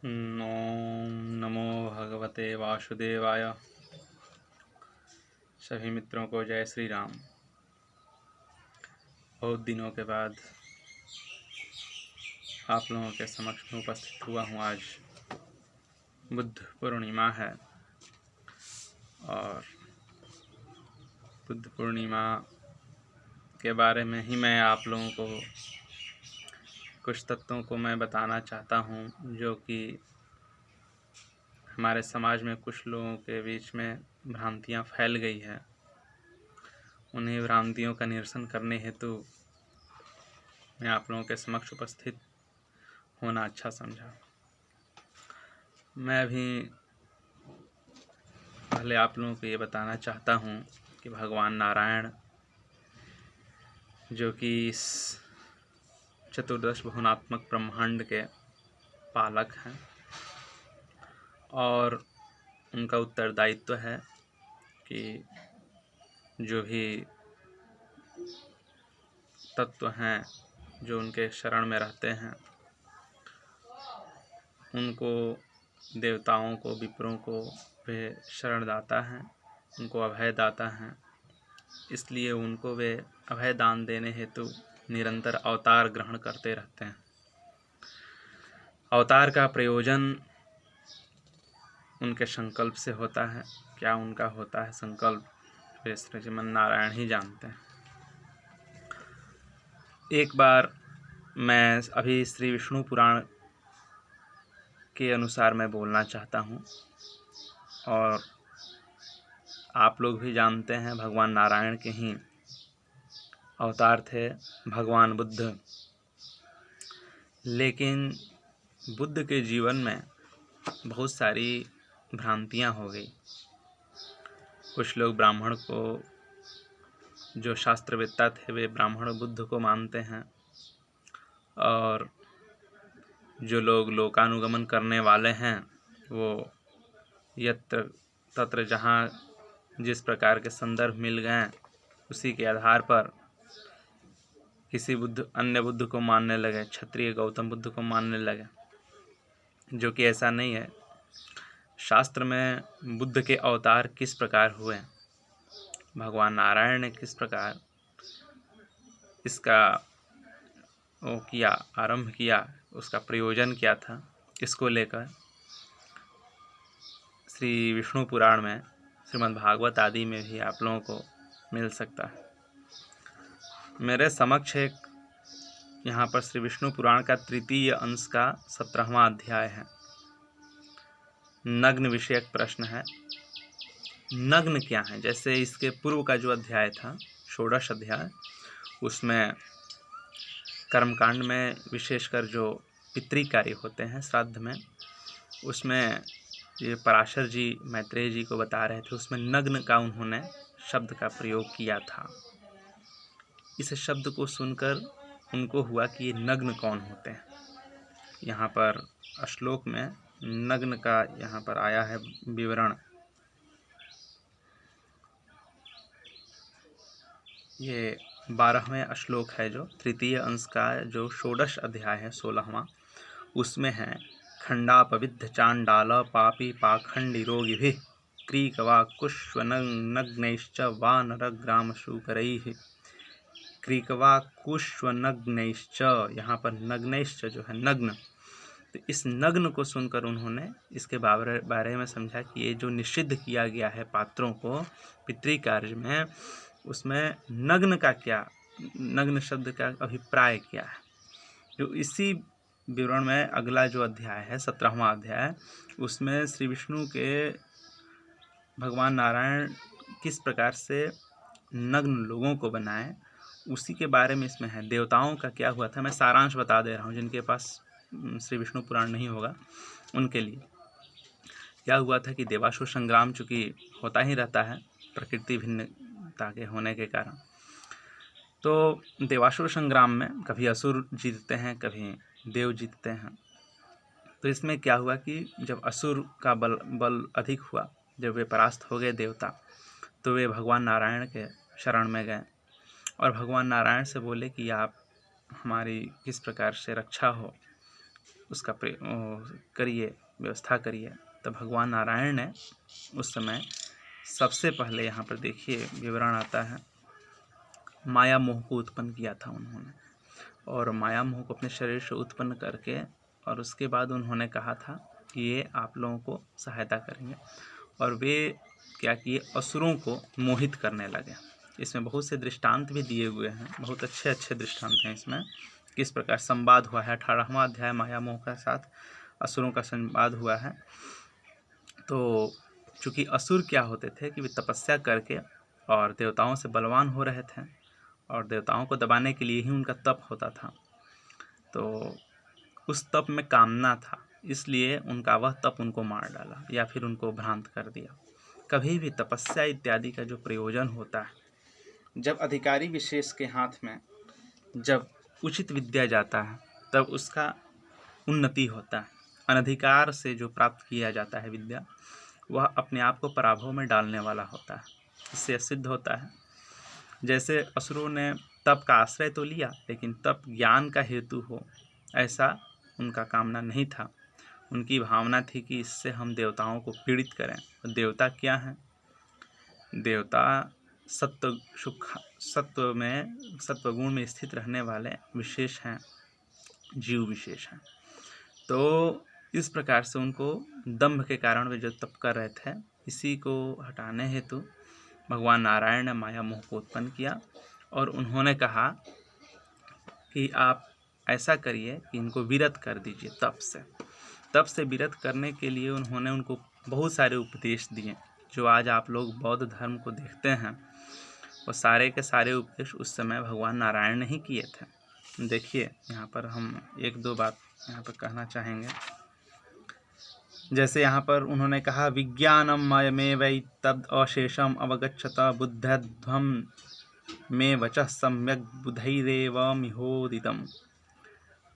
ओम नमो भगवते वासुदेवाय। सभी मित्रों को जय श्री राम। बहुत दिनों के बाद आप लोगों के समक्ष में उपस्थित हुआ हूँ। आज बुद्ध पूर्णिमा है और बुद्ध पूर्णिमा के बारे में ही मैं आप लोगों को कुछ तत्वों को मैं बताना चाहता हूँ, जो कि हमारे समाज में कुछ लोगों के बीच में भ्रांतियाँ फैल गई है। उन्हीं भ्रांतियों का निरसन करने हेतु मैं आप लोगों के समक्ष उपस्थित होना अच्छा समझा। मैं अभी पहले आप लोगों को ये बताना चाहता हूँ कि भगवान नारायण, जो कि इस चतुर्दश भुवनात्मक ब्रह्मांड के पालक हैं, और उनका उत्तरदायित्व है कि जो भी तत्व हैं जो उनके शरण में रहते हैं, उनको, देवताओं को, विप्रों को वे शरण दाता हैं, उनको अभय दाता हैं। इसलिए उनको वे अभय दान देने हेतु निरंतर अवतार ग्रहण करते रहते हैं। अवतार का प्रयोजन उनके संकल्प से होता है। क्या उनका होता है संकल्प, वे श्रीमन नारायण ही जानते हैं। एक बार मैं अभी श्री विष्णु पुराण के अनुसार मैं बोलना चाहता हूँ, और आप लोग भी जानते हैं भगवान नारायण के ही अवतार थे भगवान बुद्ध। लेकिन बुद्ध के जीवन में बहुत सारी भ्रांतियाँ हो गई। कुछ लोग ब्राह्मण को, जो शास्त्रवेत्ता थे, वे ब्राह्मण बुद्ध को मानते हैं, और जो लोग लोकानुगमन करने वाले हैं वो यत्र तत्र जहाँ जिस प्रकार के संदर्भ मिल गए उसी के आधार पर किसी बुद्ध, अन्य बुद्ध को मानने लगे, क्षत्रिय गौतम बुद्ध को मानने लगे, जो कि ऐसा नहीं है। शास्त्र में बुद्ध के अवतार किस प्रकार हुए, भगवान नारायण ने किस प्रकार इसका वो किया, आरंभ किया, उसका प्रयोजन क्या था, इसको लेकर श्री विष्णु पुराण में, श्रीमद् भागवत आदि में भी आप लोगों को मिल सकता है। मेरे समक्ष एक यहाँ पर श्री विष्णु पुराण का तृतीय अंश का 17वां अध्याय है। नग्न विषयक प्रश्न है। नग्न क्या है? जैसे इसके पूर्व का जो अध्याय था, षोडश अध्याय, उसमें कर्मकांड में विशेषकर जो पितृ कार्य होते हैं श्राद्ध में, उसमें ये पराशर जी मैत्रेय जी को बता रहे थे, उसमें नग्न का उन्होंने शब्द का प्रयोग किया था। इस शब्द को सुनकर उनको हुआ कि ये नग्न कौन होते हैं। यहाँ पर श्लोक में नग्न का यहाँ पर आया है विवरण। ये 12वें श्लोक है, जो तृतीय अंश का जो षोडश अध्याय है 16वां, उसमें है खंडापविद्ध चांडाल पापी पाखंडी रोगिभिः क्रीकवाकुष्वनग्नैश्च वानरग्रामशूकरैः। क्रीकवाकुष्वनग्नैश्च, यहाँ पर नग्नैश्च जो है नग्न, तो इस नग्न को सुनकर उन्होंने इसके बारे में समझा कि ये जो निषिद्ध किया गया है पात्रों को पितृ कार्य में, उसमें नग्न का क्या, नग्न शब्द का अभिप्राय क्या है। जो इसी विवरण में अगला जो अध्याय है 17वां अध्याय, उसमें श्री विष्णु के भगवान नारायण किस प्रकार से नग्न लोगों को बनाए, उसी के बारे में इसमें है। देवताओं का क्या हुआ था, मैं सारांश बता दे रहा हूँ, जिनके पास श्री विष्णु पुराण नहीं होगा उनके लिए। क्या हुआ था कि देवासुर संग्राम चूँकि होता ही रहता है प्रकृति भिन्नता के होने के कारण, तो देवासुर संग्राम में कभी असुर जीतते हैं, कभी देव जीतते हैं। तो इसमें क्या हुआ कि जब असुर का बल अधिक हुआ, जब वे परास्त हो गए देवता, तो वे भगवान नारायण के शरण में गए और भगवान नारायण से बोले कि आप हमारी किस प्रकार से रक्षा हो, उसका करिए, व्यवस्था करिए। तो भगवान नारायण ने उस समय सबसे पहले यहाँ पर देखिए विवरण आता है, माया मोह को उत्पन्न किया था उन्होंने, और माया मोह को अपने शरीर से उत्पन्न करके और उसके बाद उन्होंने कहा था कि ये आप लोगों को सहायता करेंगे, और वे क्या किए, असुरों को मोहित करने लगे। इसमें बहुत से दृष्टांत भी दिए हुए हैं, बहुत अच्छे अच्छे दृष्टांत हैं इसमें, किस प्रकार संवाद हुआ है। 18वां अध्याय माया मोह के साथ असुरों का संवाद हुआ है। तो चूँकि असुर क्या होते थे कि वे तपस्या करके और देवताओं से बलवान हो रहे थे, और देवताओं को दबाने के लिए ही उनका तप होता था। तो उस तप में कामना था, इसलिए उनका वह तप उनको मार डाला या फिर उनको भ्रांत कर दिया। कभी भी तपस्या इत्यादि का जो प्रयोजन होता है, जब अधिकारी विशेष के हाथ में जब उचित विद्या जाता है तब उसका उन्नति होता है। अनधिकार से जो प्राप्त किया जाता है विद्या, वह अपने आप को पराभव में डालने वाला होता है। इससे सिद्ध होता है, जैसे असुरों ने तप का आश्रय तो लिया, लेकिन तप ज्ञान का हेतु हो ऐसा उनका कामना नहीं था। उनकी भावना थी कि इससे हम देवताओं को पीड़ित करें। और देवता क्या हैं? देवता सत्वगुण में स्थित रहने वाले विशेष हैं, जीव विशेष हैं। तो इस प्रकार से उनको दंभ के कारण वे जो तप कर रहे थे, इसी को हटाने हेतु भगवान नारायण ने माया मोह को उत्पन्न किया, और उन्होंने कहा कि आप ऐसा करिए कि इनको विरत कर दीजिए तप से विरत करने के लिए उन्होंने उनको बहुत सारे उपदेश दिए। जो आज आप लोग बौद्ध धर्म को देखते हैं, वो सारे के सारे उपदेश उस समय भगवान नारायण ने ही किए थे। देखिए यहाँ पर हम एक दो बात यहाँ पर कहना चाहेंगे। जैसे यहाँ पर उन्होंने कहा, विज्ञानम मयमेवै तद् अशेषम अवगच्छत बुद्धध्वम में वचः सम्यक बुधैरेवमिहोदितम्।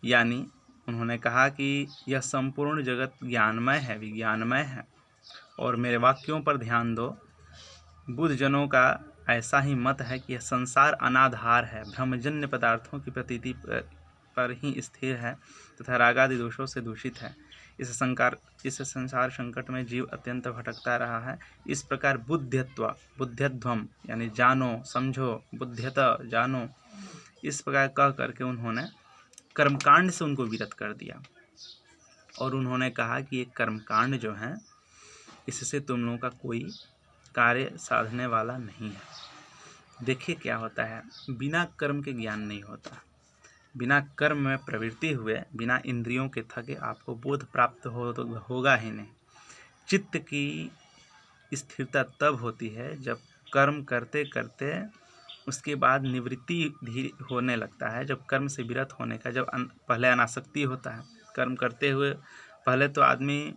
यानी उन्होंने कहा कि यह संपूर्ण जगत ज्ञानमय है, विज्ञानमय है, और मेरे वाक्यों पर ध्यान दो। बुद्ध जनों का ऐसा ही मत है कि यह संसार अनाधार है, भ्रमजन्य पदार्थों की प्रतीति पर ही स्थिर है तथा रागादि दोषों से दूषित है। इस संसार संकट में जीव अत्यंत भटकता रहा है। इस प्रकार बुद्ध्यध्वम यानी जानो, समझो, बुद्ध्यत जानो, इस प्रकार कह करके उन्होंने कर्मकांड से उनको विरत कर दिया। और उन्होंने कहा कि ये कर्मकांड जो है, इससे तुम लोगों का कोई कार्य साधने वाला नहीं है। देखिए क्या होता है, बिना कर्म के ज्ञान नहीं होता। बिना कर्म में प्रवृत्ति हुए, बिना इंद्रियों के थके आपको बोध प्राप्त होगा ही नहीं। चित्त की स्थिरता तब होती है जब कर्म करते करते उसके बाद निवृत्ति धीरे होने लगता है। जब कर्म से विरत होने का जब पहले अनासक्ति होता है, कर्म करते हुए पहले तो आदमी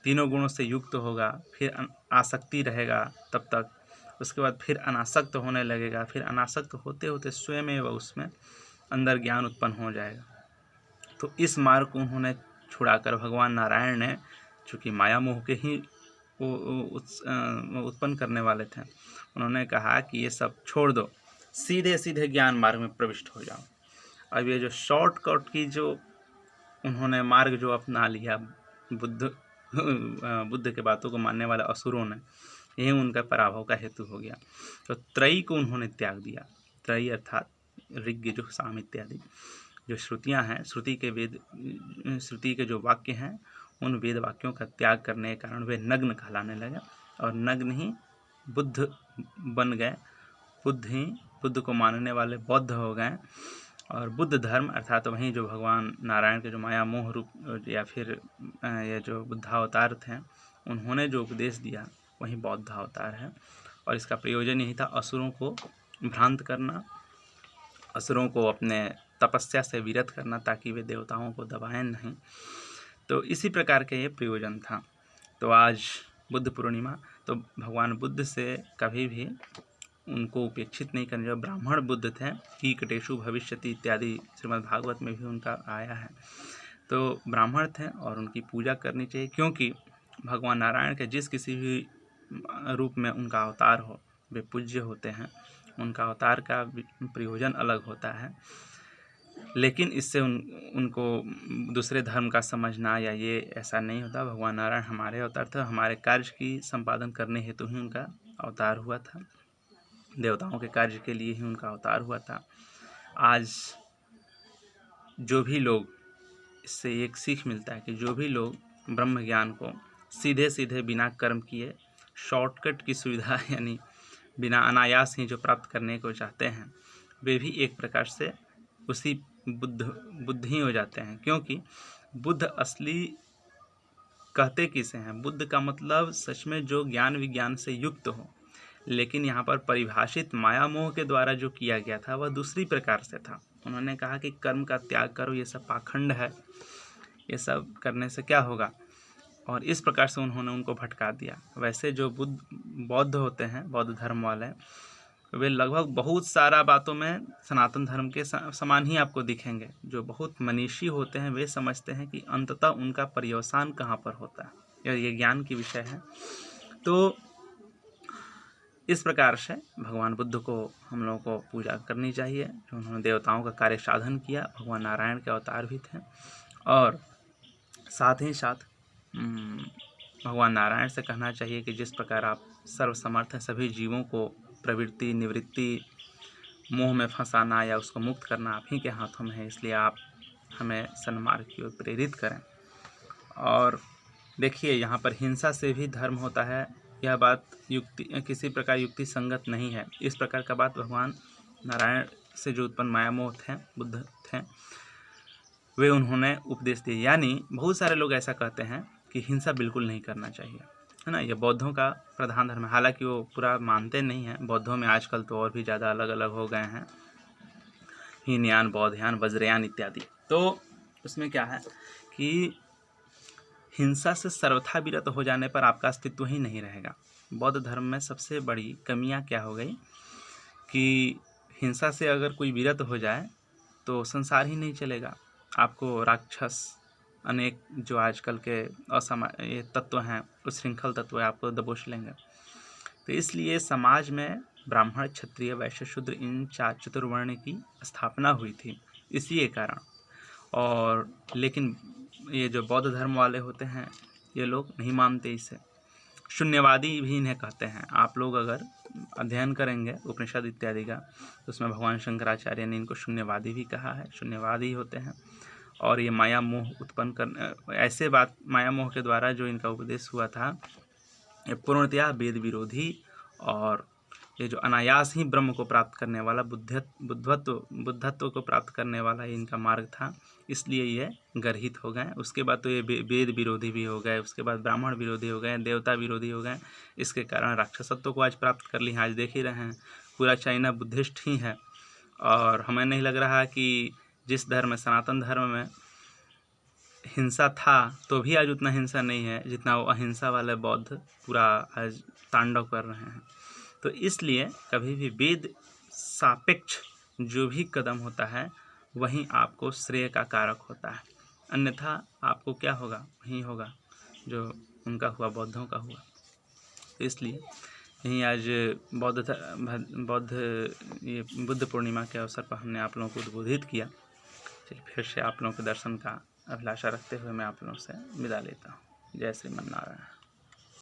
तीनों गुणों से युक्त होगा, फिर आसक्ति रहेगा तब तक, उसके बाद फिर अनासक्त होने लगेगा, फिर अनासक्त होते होते स्वयं व उसमें अंदर ज्ञान उत्पन्न हो जाएगा। तो इस मार्ग को उन्होंने छुड़ाकर भगवान नारायण ने, चूँकि माया मोह के ही उत्पन्न करने वाले थे, उन्होंने कहा कि ये सब छोड़ दो, सीधे सीधे ज्ञान मार्ग में प्रविष्ट हो जाओ। अब ये जो शॉर्टकट की जो उन्होंने मार्ग जो अपना लिया बुद्ध के बातों को मानने वाले असुरों ने, यही उनका पराभव का हेतु हो गया। तो त्रयी को उन्होंने त्याग दिया। त्रयी अर्थात ऋग्, यजुः, साम इत्यादि जो श्रुतियाँ हैं, श्रुति के जो वाक्य हैं, उन वेद वाक्यों का त्याग करने के कारण वे नग्न कहलाने लगे, और नग्न ही बुद्ध बन गए। बुद्ध को मानने वाले बौद्ध हो गए, और बुद्ध धर्म अर्थात वहीं जो भगवान नारायण के जो माया मोह रूप या फिर ये जो बुद्धावतार थे, उन्होंने जो उपदेश दिया वही बौद्ध अवतार है। और इसका प्रयोजन यही था, असुरों को भ्रांत करना, असुरों को अपने तपस्या से विरत करना, ताकि वे देवताओं को दबाएं नहीं। तो इसी प्रकार के ये प्रयोजन था। तो आज बुद्ध पूर्णिमा, तो भगवान बुद्ध से कभी भी उनको उपेक्षित नहीं करना। जो ब्राह्मण बुद्ध थे, कीकटेषु भविष्यति इत्यादि श्रीमद् भागवत में भी उनका आया है। तो ब्राह्मण थे और उनकी पूजा करनी चाहिए, क्योंकि भगवान नारायण के जिस किसी भी रूप में उनका अवतार हो, वे पूज्य होते हैं। उनका अवतार का प्रयोजन अलग होता है। लेकिन इससे उनको दूसरे धर्म का समझना या ये ऐसा नहीं होता। भगवान नारायण हमारे अवतार थे, हमारे कार्य की संपादन करने हेतु ही उनका अवतार हुआ था, देवताओं के कार्य के लिए ही उनका अवतार हुआ था। आज जो भी लोग, इससे एक सीख मिलता है कि जो भी लोग ब्रह्म ज्ञान को सीधे सीधे बिना कर्म किए शॉर्टकट की सुविधा यानी बिना अनायास ही जो प्राप्त करने को चाहते हैं, वे भी एक प्रकार से उसी बुद्ध ही हो जाते हैं। क्योंकि बुद्ध असली कहते किसे हैं? बुद्ध का मतलब सच में जो ज्ञान विज्ञान से युक्त हो, लेकिन यहाँ पर परिभाषित माया मोह के द्वारा जो किया गया था वह दूसरी प्रकार से था। उन्होंने कहा कि कर्म का त्याग करो, ये सब पाखंड है, ये सब करने से क्या होगा, और इस प्रकार से उन्होंने उनको भटका दिया। वैसे जो बौद्ध होते हैं, बौद्ध धर्म वाले, वे लगभग बहुत सारा बातों में सनातन धर्म के समान ही आपको दिखेंगे। जो बहुत मनीषी होते हैं वे समझते हैं कि अंततः उनका पर्यवसान कहाँ पर होता है, और ये ज्ञान की विषय है। तो इस प्रकार से भगवान बुद्ध को हम लोगों को पूजा करनी चाहिए, जो उन्होंने देवताओं का कार्य साधन किया। भगवान नारायण के अवतार भी थे, और साथ ही साथ भगवान नारायण से कहना चाहिए कि जिस प्रकार आप सर्वसमर्थ हैं, सभी जीवों को प्रवृत्ति निवृत्ति मोह में फंसाना या उसको मुक्त करना आप ही के हाथों में है, इसलिए आप हमें सन्मार्ग की ओर प्रेरित करें। और देखिए, यहाँ पर हिंसा से भी धर्म होता है, यह बात किसी प्रकार युक्ति संगत नहीं है। इस प्रकार का बात भगवान नारायण से जो उत्पन्न माया मोह थे, बुद्ध थे, वे उन्होंने उपदेश दिए। यानी बहुत सारे लोग ऐसा कहते हैं कि हिंसा बिल्कुल नहीं करना चाहिए, है ना, ये बौद्धों का प्रधान धर्म है। हालांकि वो पूरा मानते नहीं हैं। बौद्धों में आजकल तो और भी ज़्यादा अलग अलग हो गए हैं, हीनयान, बौद्धयान, वज्रयान इत्यादि। तो उसमें क्या है कि हिंसा से सर्वथा विरत हो जाने पर आपका अस्तित्व ही नहीं रहेगा। बौद्ध धर्म में सबसे बड़ी कमियां क्या हो गई कि हिंसा से अगर कोई विरत हो जाए तो संसार ही नहीं चलेगा। आपको राक्षस अनेक जो आजकल के ये तत्व हैं, उस श्रृंखल तत्व आपको दबोच लेंगे। तो इसलिए समाज में ब्राह्मण, क्षत्रिय, वैश्य, शूद्र इन चतुर्वर्ण की स्थापना हुई थी इसी के कारण। और लेकिन ये जो बौद्ध धर्म वाले होते हैं, ये लोग नहीं मानते इसे। शून्यवादी भी इन्हें कहते हैं। आप लोग अगर अध्ययन करेंगे उपनिषद इत्यादि का, तो उसमें भगवान शंकराचार्य ने इनको शून्यवादी भी कहा है। शून्यवादी होते हैं, और ये माया मोह उत्पन्न करने, ऐसे बात माया मोह के द्वारा जो इनका उपदेश हुआ था, ये पूर्णतया वेद विरोधी, और ये जो अनायास ही ब्रह्म को प्राप्त करने वाला, बुद्धत्व को प्राप्त करने वाला इनका मार्ग था, इसलिए ये गर्हित हो गए। उसके बाद तो ये वेद विरोधी भी हो गए, उसके बाद ब्राह्मण विरोधी हो गए, देवता विरोधी हो गए। इसके कारण राक्षसत्व को आज प्राप्त कर ली। आज देख ही रहे हैं, पूरा चाइना बुद्धिस्ट ही है। और हमें नहीं लग रहा कि जिस धर्म, सनातन धर्म में हिंसा था तो भी आज उतना हिंसा नहीं है जितना वो अहिंसा वाले बौद्ध पूरा आज तांडव कर रहे हैं। तो इसलिए कभी भी वेद सापेक्ष जो भी कदम होता है वहीं आपको श्रेय का कारक होता है, अन्यथा आपको क्या होगा, वही होगा जो उनका हुआ, बौद्धों का हुआ। इसलिए यहीं आज ये बुद्ध पूर्णिमा के अवसर पर हमने आप लोगों को उद्बोधित किया। चलिए, फिर से आप लोगों के दर्शन का अभिलाषा रखते हुए मैं आप लोगों से विदा लेता हूँ। जय श्रीमन नारायण।